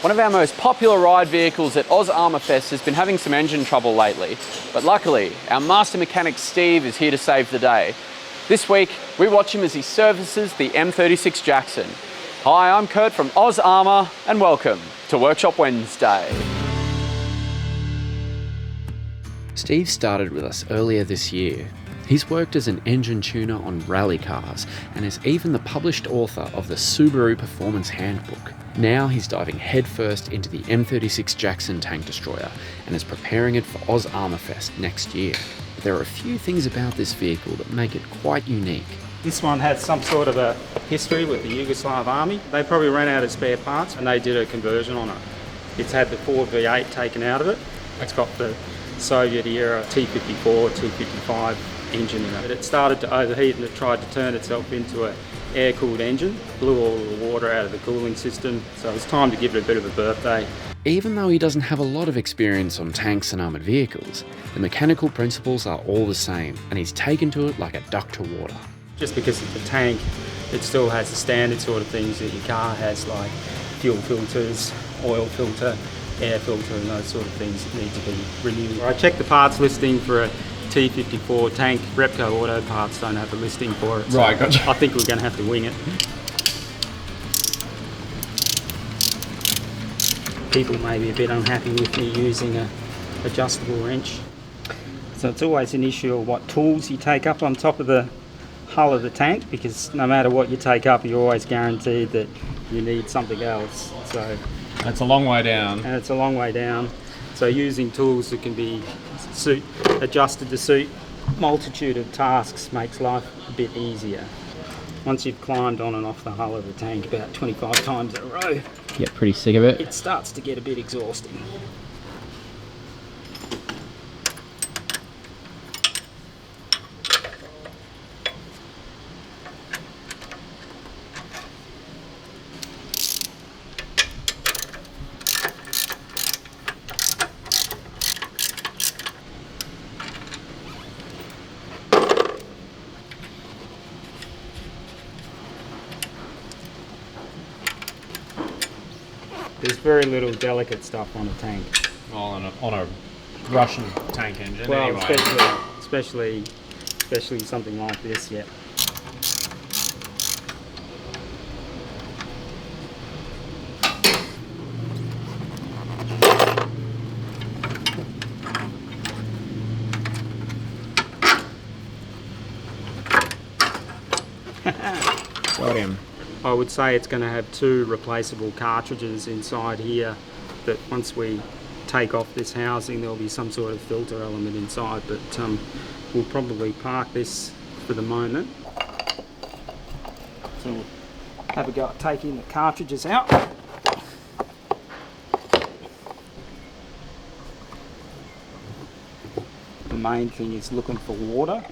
One of our most popular ride vehicles at AusArmour Fest has been having some engine trouble lately, but luckily our master mechanic Steve is here to save the day. This week we watch him as he services the M36 Jackson. Hi, I'm Kurt from AusArmour and welcome to Workshop Wednesday. Steve started with us earlier this year. He's worked as an engine tuner on rally cars and is even the published author of the Subaru Performance Handbook. Now he's diving headfirst into the M36 Jackson tank destroyer and is preparing it for AusArmour Fest next year. But there are a few things about this vehicle that make it quite unique. This one had some sort of a history with the Yugoslav army. They probably ran out of spare parts and they did a conversion on it. It's had the Ford V8 taken out of it. It's got the Soviet era T54, T55 engine in it. It started to overheat and it tried to turn itself into an air-cooled engine, blew all the water out of the cooling system, so it was time to give it a bit of a birthday. Even though he doesn't have a lot of experience on tanks and armoured vehicles, the mechanical principles are all the same and he's taken to it like a duck to water. Just because it's a tank, it still has the standard sort of things that your car has, like fuel filters, oil filter, air filter and those sort of things that need to be renewed. I checked the parts listing for a T54 tank. Repco Auto Parts don't have a listing for it. So right, gotcha. I think we're going to have to wing it. People may be a bit unhappy with me using a adjustable wrench. So it's always an issue of what tools you take up on top of the hull of the tank, because no matter what you take up, you're always guaranteed that you need something else. So it's a long way down. And it's a long way down. So using tools that can be adjusted to suit multitude of tasks makes life a bit easier. Once you've climbed on and off the hull of the tank about 25 times in a row, Get pretty sick of it. it starts to get a bit exhausting. There's very little delicate stuff on a tank. On a Russian tank engine, Well, anyway. especially something like this, yeah. Got him. I would say it's going to have 2 replaceable cartridges inside here that once we take off this housing there'll be some sort of filter element inside, but we'll probably park this for the moment. So we'll have a go at taking the cartridges out. The main thing is looking for water.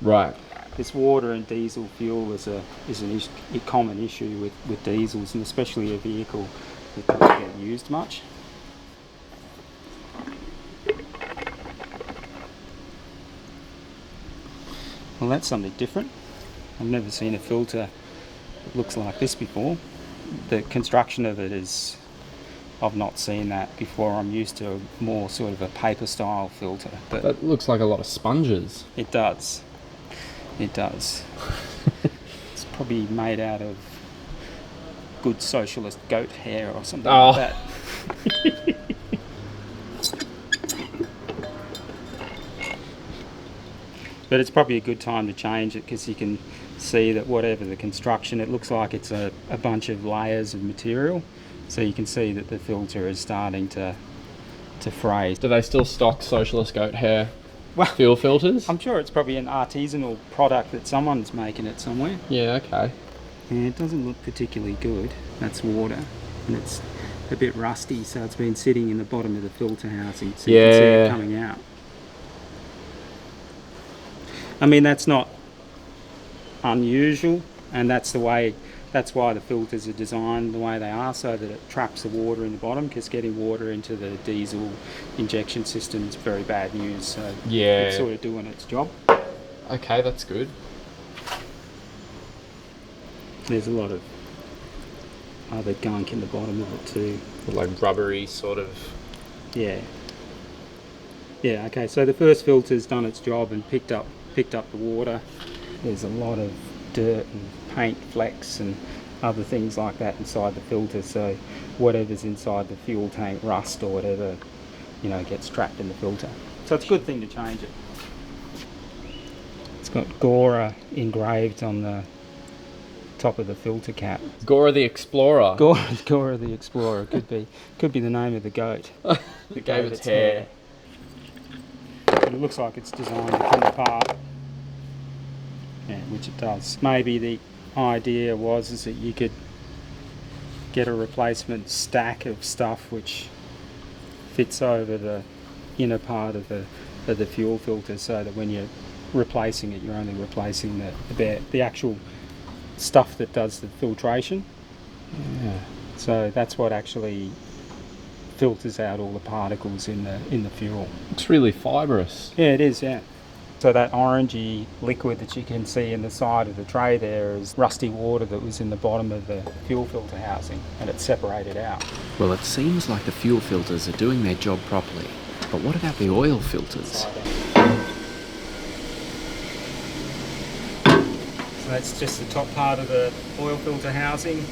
Right. This water and diesel fuel is a common issue with diesels, and especially a vehicle that doesn't get used much. Well, that's something different. I've never seen a filter that looks like this before. The construction of it is, I've not seen that before. I'm used to more sort of a paper style filter. But That looks like a lot of sponges. it does. It does. It's probably made out of good socialist goat hair or something like that. But it's probably a good time to change it because you can see that whatever the construction, it looks like it's a bunch of layers of material. So you can see that the filter is starting to fray. Do they still stock socialist goat hair Well, fuel filters? I'm sure it's probably an artisanal product that someone's making it somewhere. Yeah, okay. Yeah, it doesn't look particularly good. That's water, and it's a bit rusty, so it's been sitting in the bottom of the filter housing, so you can see it coming out. I mean, that's not unusual, and that's why the filters are designed the way they are, so that it traps the water in the bottom, because getting water into the diesel injection system is very bad news, so it's sort of doing its job. Okay, that's good. There's a lot of other gunk in the bottom of it too. Like rubbery sort of. Yeah. Yeah, okay, so the first filter's done its job and picked up the water. There's a lot of dirt and paint flecks and other things like that inside the filter, so whatever's inside the fuel tank, rust or whatever, you know, gets trapped in the filter. So it's a good thing to change it. It's got Gora engraved on the top of the filter cap. Gora the Explorer. Gora the Explorer, could be the name of the goat. It gave its hair. But it looks like it's designed to come apart. Yeah, which it does. Maybe the idea was that you could get a replacement stack of stuff which fits over the inner part of the fuel filter, so that when you're replacing it, you're only replacing the actual stuff that does the filtration. Yeah. So that's what actually filters out all the particles in the fuel. Looks really fibrous. Yeah, it is, yeah. So that orangey liquid that you can see in the side of the tray there is rusty water that was in the bottom of the fuel filter housing, and it's separated out. Well, it seems like the fuel filters are doing their job properly. But what about the oil filters? So that's just the top part of the oil filter housing.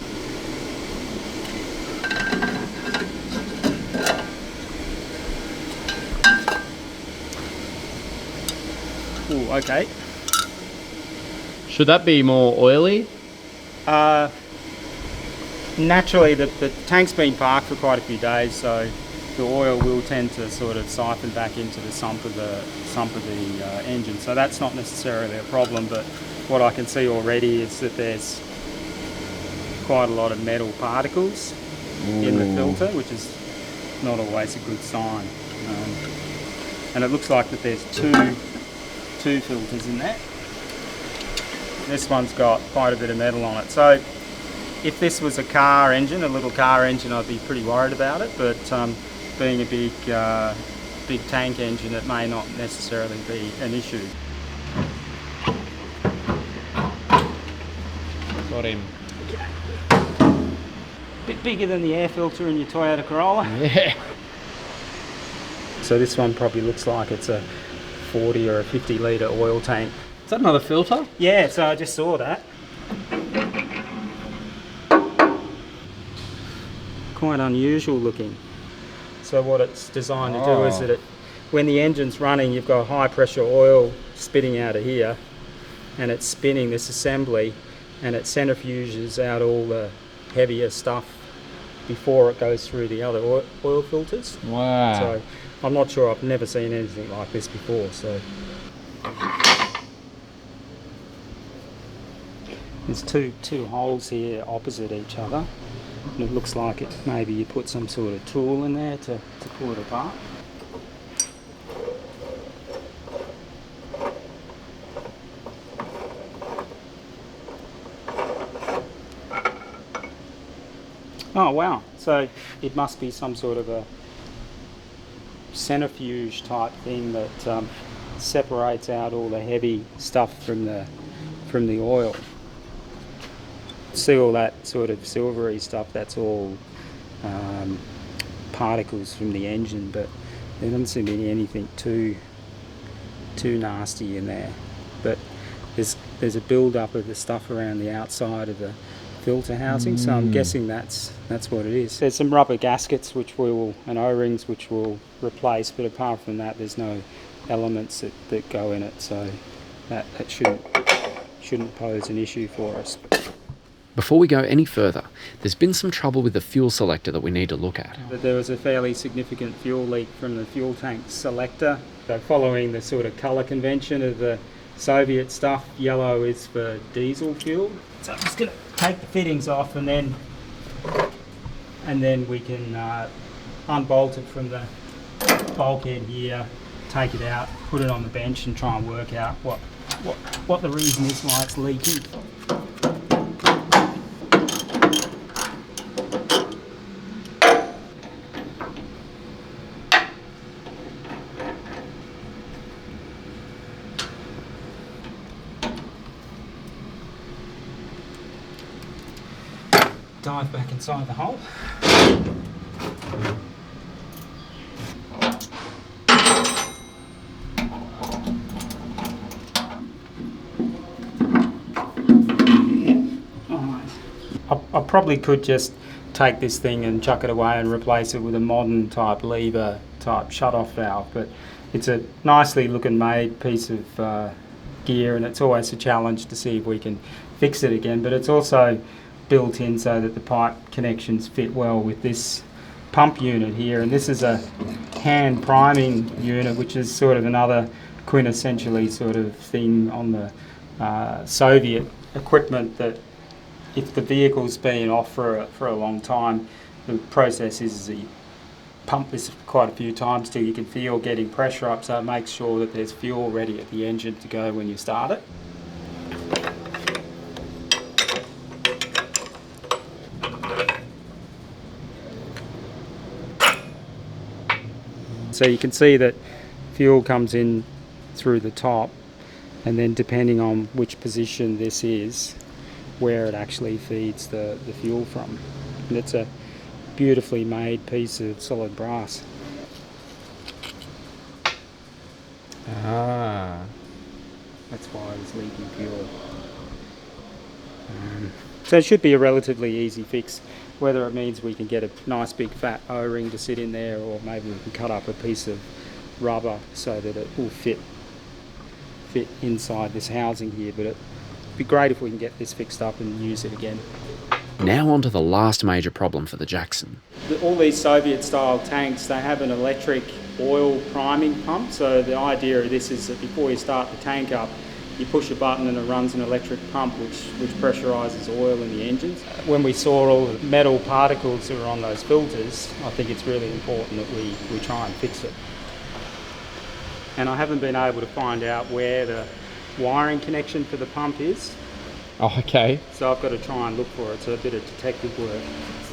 Ooh, okay. Should that be more oily? Naturally, the tank's been parked for quite a few days, so the oil will tend to sort of siphon back into the sump of the engine. So that's not necessarily a problem, but what I can see already is that there's quite a lot of metal particles in the filter, which is not always a good sign. And it looks like that there's two filters in there. This one's got quite a bit of metal on it. So if this was a car engine, a little car engine, I'd be pretty worried about it, but being a big tank engine, it may not necessarily be an issue. Got him. Bit bigger than the air filter in your Toyota Corolla. Yeah. So this one probably looks like it's a 40 or a 50 litre oil tank. Is that another filter? Yeah, so I just saw that. Quite unusual looking. So what it's designed to do is that when the engine's running, you've got high pressure oil spitting out of here, and it's spinning this assembly, and it centrifuges out all the heavier stuff before it goes through the other oil filters. Wow. So I'm not sure, I've never seen anything like this before. So there's two holes here opposite each other, and it looks like maybe you put some sort of tool in there to pull it apart. Oh wow, so it must be some sort of a centrifuge type thing that separates out all the heavy stuff from the oil. See all that sort of silvery stuff, that's all particles from the engine, but there doesn't seem to be anything too nasty in there. But there's a build up of the stuff around the outside of the filter housing, so I'm guessing that's what it is. There's some rubber gaskets and O-rings which we'll replace, but apart from that there's no elements that go in it, so that shouldn't pose an issue for us. Before we go any further, there's been some trouble with the fuel selector that we need to look at. There was a fairly significant fuel leak from the fuel tank selector. So following the sort of colour convention of the Soviet stuff, yellow is for diesel fuel. So I'm just going to take the fittings off, and then we can unbolt it from the bulkhead here, take it out, put it on the bench, and try and work out what the reason is why it's leaking. dive back inside the hole. I probably could just take this thing and chuck it away and replace it with a modern type lever type shut-off valve, but it's a nicely looking made piece of gear, and it's always a challenge to see if we can fix it again. But it's also built in so that the pipe connections fit well with this pump unit here, and this is a hand priming unit, which is sort of another quintessentially sort of thing on the Soviet equipment, that if the vehicle's been off for a long time, the process is you pump this quite a few times till you can feel getting pressure up, so it makes sure that there's fuel ready at the engine to go when you start it. So you can see that fuel comes in through the top, and then depending on which position this is, where it actually feeds the fuel from. And it's a beautifully made piece of solid brass. Ah. That's why it's leaking fuel. So it should be a relatively easy fix, whether it means we can get a nice big fat O-ring to sit in there, or maybe we can cut up a piece of rubber so that it will fit inside this housing here. But it'd be great if we can get this fixed up and use it again. Now on to the last major problem for the Jackson. All these Soviet style tanks, they have an electric oil priming pump. So the idea of this is that before you start the tank up, you push a button and it runs an electric pump which pressurizes oil in the engines. When we saw all the metal particles that were on those filters, I think it's really important that we try and fix it. And I haven't been able to find out where the wiring connection for the pump is. Oh, okay. So I've got to try and look for it, so a bit of detective work.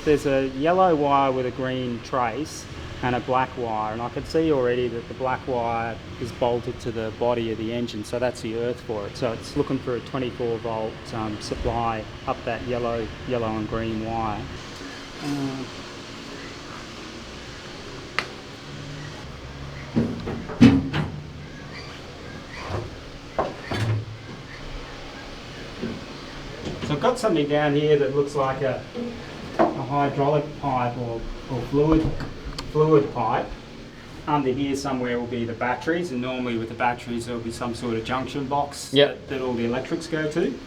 There's a yellow wire with a green trace and a black wire, and I can see already that the black wire is bolted to the body of the engine, so that's the earth for it. So it's looking for a 24 volt supply up that yellow and green wire. So I've got something down here that looks like a hydraulic pipe or fluid pipe. Under here somewhere will be the batteries, and normally with the batteries there will be some sort of junction box that all the electrics go to.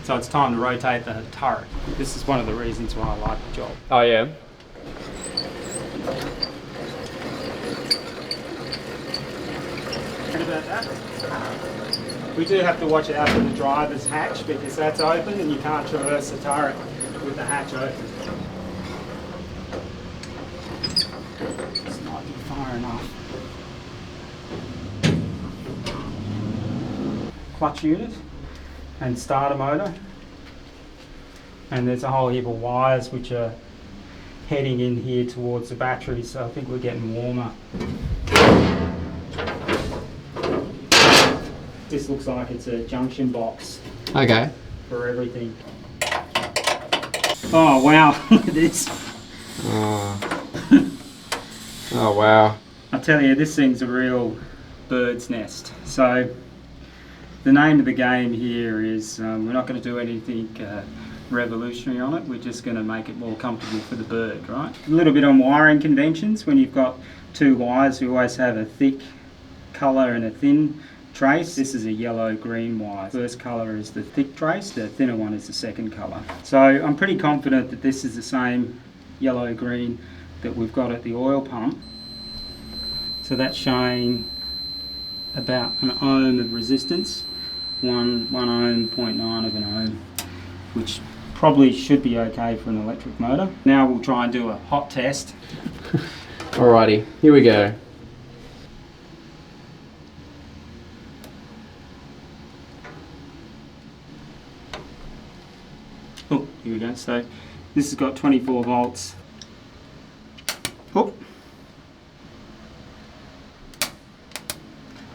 So it's time to rotate the turret. This is one of the reasons why I like the job. Oh yeah. What about that? We do have to watch out for the driver's hatch, because that's open and you can't traverse the turret with the hatch open. It's not far enough. Clutch unit and starter motor. And there's a whole heap of wires which are heading in here towards the battery, so I think we're getting warmer. This looks like it's a junction box. Okay. For everything. Oh wow, look at this. Oh. Oh wow. I tell you, this thing's a real bird's nest. So the name of the game here is we're not going to do anything revolutionary on it. We're just going to make it more comfortable for the bird, right? A little bit on wiring conventions. When you've got two wires, you always have a thick colour and a thin trace. This is a yellow-green wire. First colour is the thick trace, the thinner one is the second colour. So I'm pretty confident that this is the same yellow-green that we've got at the oil pump. So that's showing about an ohm of resistance, 1 ohm, 0.9 of an ohm, which probably should be okay for an electric motor. Now we'll try and do a hot test. Alrighty, here we go. Oh, here we go. So this has got 24 volts. Oh,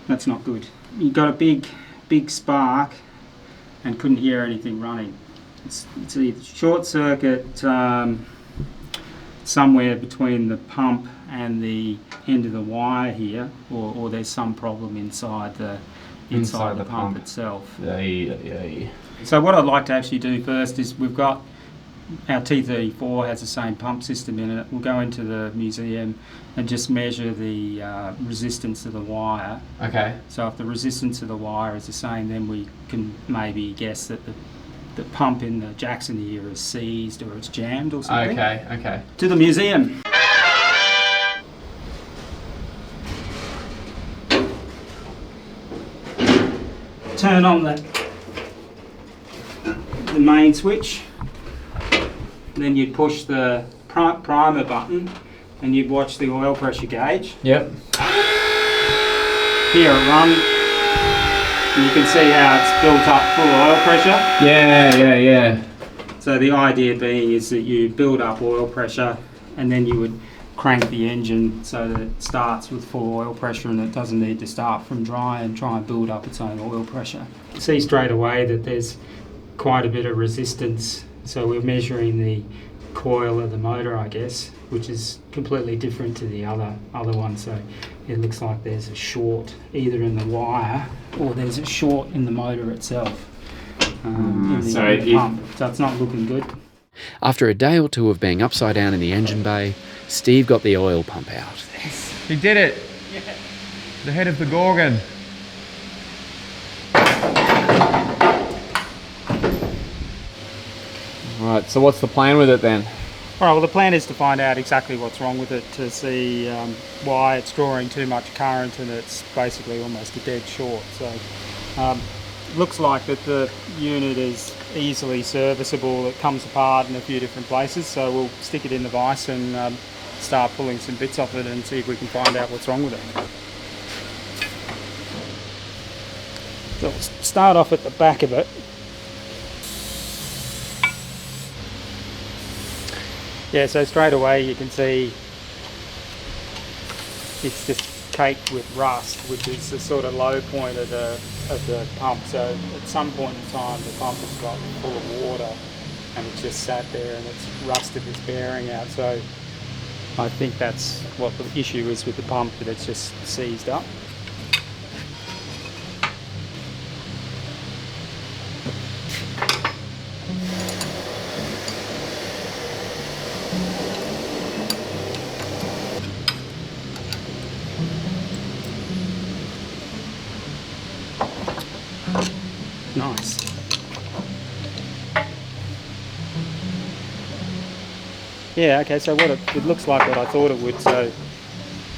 that's not good. You got a big spark and couldn't hear anything running. It's a short circuit somewhere between the pump and the end of the wire here, or there's some problem inside the pump itself. Yeah. So what I'd like to actually do first is we've got our T34 has the same pump system in it. We'll go into the museum and just measure the resistance of the wire. Okay. So if the resistance of the wire is the same, then we can maybe guess that the pump in the Jackson here is seized or it's jammed or something. Okay. To the museum. Turn on the main switch. Then you'd push the primer button and you'd watch the oil pressure gauge. Yep. Here it runs. And you can see how it's built up full oil pressure. Yeah. So the idea being is that you build up oil pressure and then you would crank the engine so that it starts with full oil pressure and it doesn't need to start from dry and try and build up its own oil pressure. You see straight away that there's quite a bit of resistance. So we're measuring the coil of the motor, I guess, which is completely different to the other one. So it looks like there's a short either in the wire or there's a short in the motor itself. In the pump. So it's not looking good. After a day or two of being upside down in the engine bay, Steve got the oil pump out. He did it. Yeah. The head of the Gorgon. Right, so what's the plan with it then? All right, well the plan is to find out exactly what's wrong with it, to see why it's drawing too much current and it's basically almost a dead short. So looks like that the unit is easily serviceable. It comes apart in a few different places, so we'll stick it in the vise and start pulling some bits off it and see if we can find out what's wrong with it. So we'll start off at the back of it. Yeah, so straight away you can see it's just caked with rust, which is the sort of low point of the pump. So at some point in time the pump has got full of water and it's just sat there and it's rusted its bearing out. So I think that's what the issue is with the pump, that it's just seized up. Nice. Yeah, okay, so what it looks like what I thought it would. So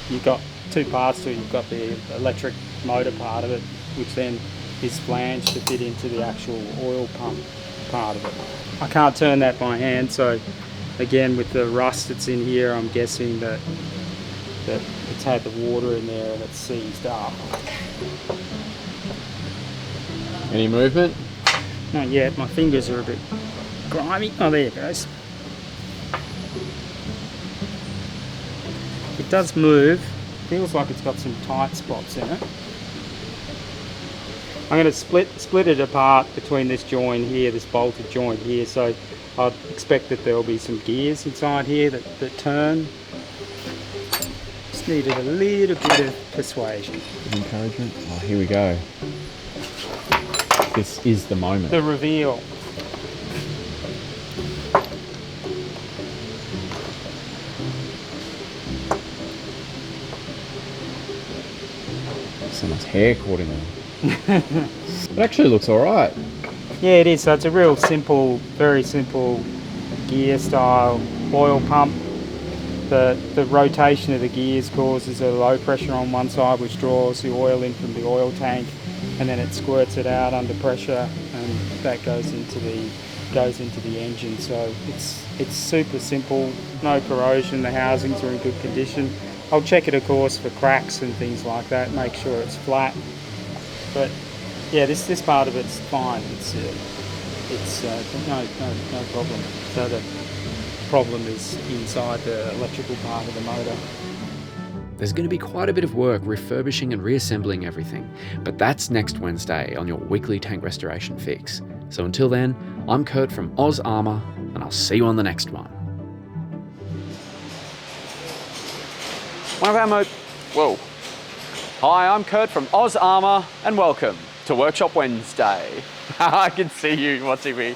you've got two parts to it. You've got the electric motor part of it, which then is flanged to fit into the actual oil pump part of it. I can't turn that by hand, so again with the rust that's in here, I'm guessing that it's had the water in there and it's seized up. Any movement? Not yet, my fingers are a bit grimy. Oh, there it goes. It does move. Feels like it's got some tight spots in it. I'm going to split it apart between this joint here, this bolted joint here, so I'd expect that there'll be some gears inside here that turn. Just needed a little bit of persuasion. Encouragement. Oh, here we go. This is the moment. The reveal. Someone's hair caught in there. It actually looks alright. Yeah, it is. So it's a real simple, very simple gear style oil pump. The rotation of the gears causes a low pressure on one side, which draws the oil in from the oil tank, and then it squirts it out under pressure, and that goes into the engine. So it's super simple, no corrosion. The housings are in good condition. I'll check it, of course, for cracks and things like that. Make sure it's flat. But yeah, this part of it's fine. It's no problem. So the problem is inside the electrical part of the motor. There's going to be quite a bit of work refurbishing and reassembling everything, but that's next Wednesday on your weekly tank restoration fix. So until then, I'm Kurt from AusArmour, and I'll see you on the next one. Whoa. Hi, I'm Kurt from AusArmour, and welcome to Workshop Wednesday. I can see you watching me.